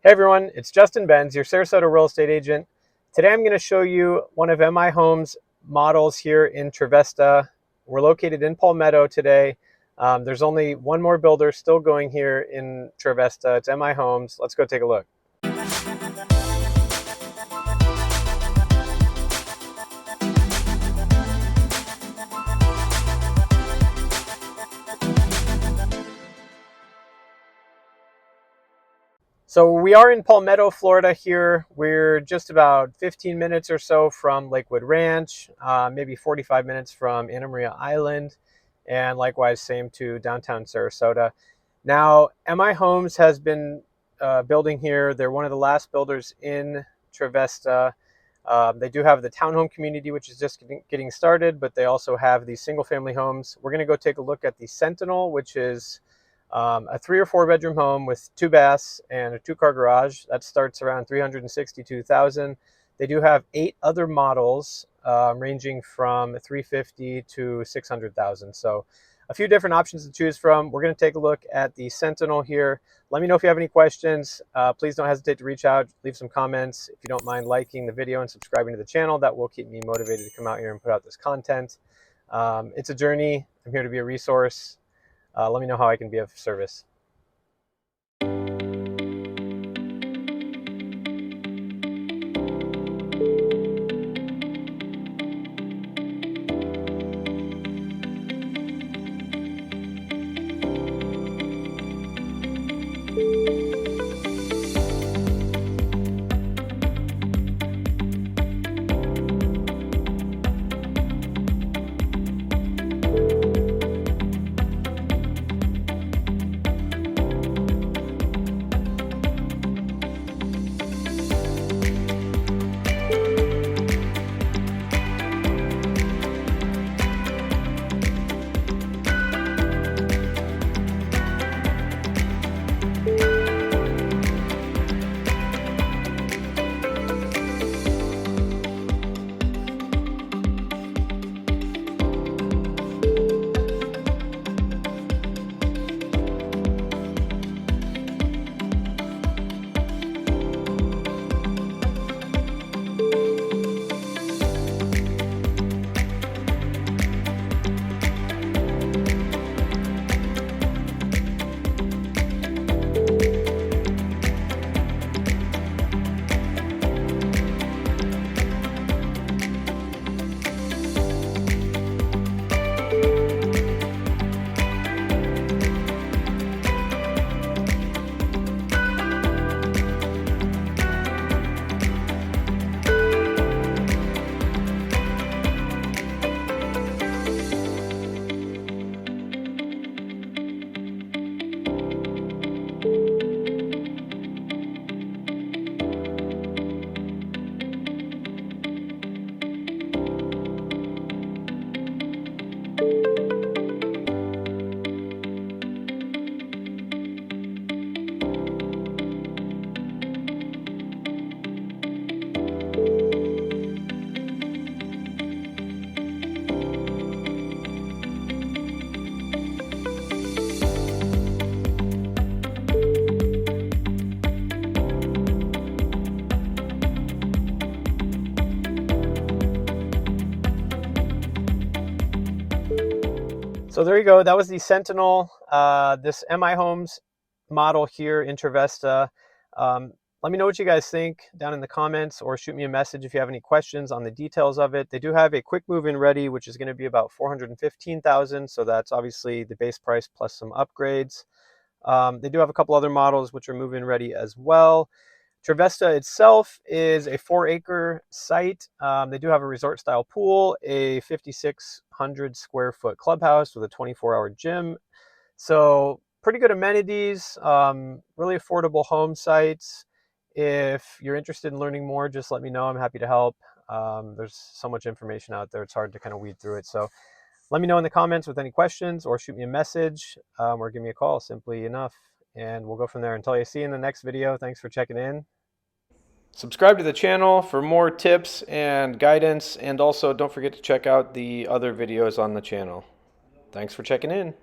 Hey everyone, it's Justin Benz, your Sarasota real estate agent. Today I'm going to show you one of MI Homes' models here in Trevesta. We're located in Palmetto today. There's only one more builder still going here in Trevesta. It's MI Homes. Let's go take a look. So we are in Palmetto, Florida here. We're just about 15 minutes or so from Lakewood Ranch, maybe 45 minutes from Anna Maria Island, and likewise same to downtown Sarasota. Now, MI Homes has been building here. They're one of the last builders in Trevesta. They do have the townhome community, which is just getting started, but they also have these single family homes. We're going to go take a look at the Sentinel, which is a 3 or 4 bedroom home with 2 baths and a 2-car garage. That starts around $362,000. They do have 8 other models ranging from $350,000 to $600,000. So a few different options to choose from. We're going to take a look at the Sentinel here. Let me know if you have any questions. Please don't hesitate to reach out, leave some comments. If you don't mind liking the video and subscribing to the channel, that will keep me motivated to come out here and put out this content. It's a journey. I'm here to be a resource. Let me know how I can be of service. So there you go. That was the Sentinel, this MI Homes model here in Trevesta. Let me know what you guys think down in the comments, or shoot me a message if you have any questions on the details of it. They do have a quick move-in ready, which is going to be about $415,000. So that's obviously the base price plus some upgrades. They do have a couple other models which are move-in ready as well. Trevesta itself is a 4-acre site. They do have a resort style pool, a 5,600 square foot clubhouse with a 24-hour gym. So pretty good amenities, really affordable home sites. If you're interested in learning more, just let me know. I'm happy to help. There's so much information out there. It's hard to kind of weed through it. So let me know in the comments with any questions, or shoot me a message, or give me a call, simply enough. And we'll go from there. Until I see you in the next video, thanks for checking in. Subscribe to the channel for more tips and guidance, and also don't forget to check out the other videos on the channel. Thanks for checking in.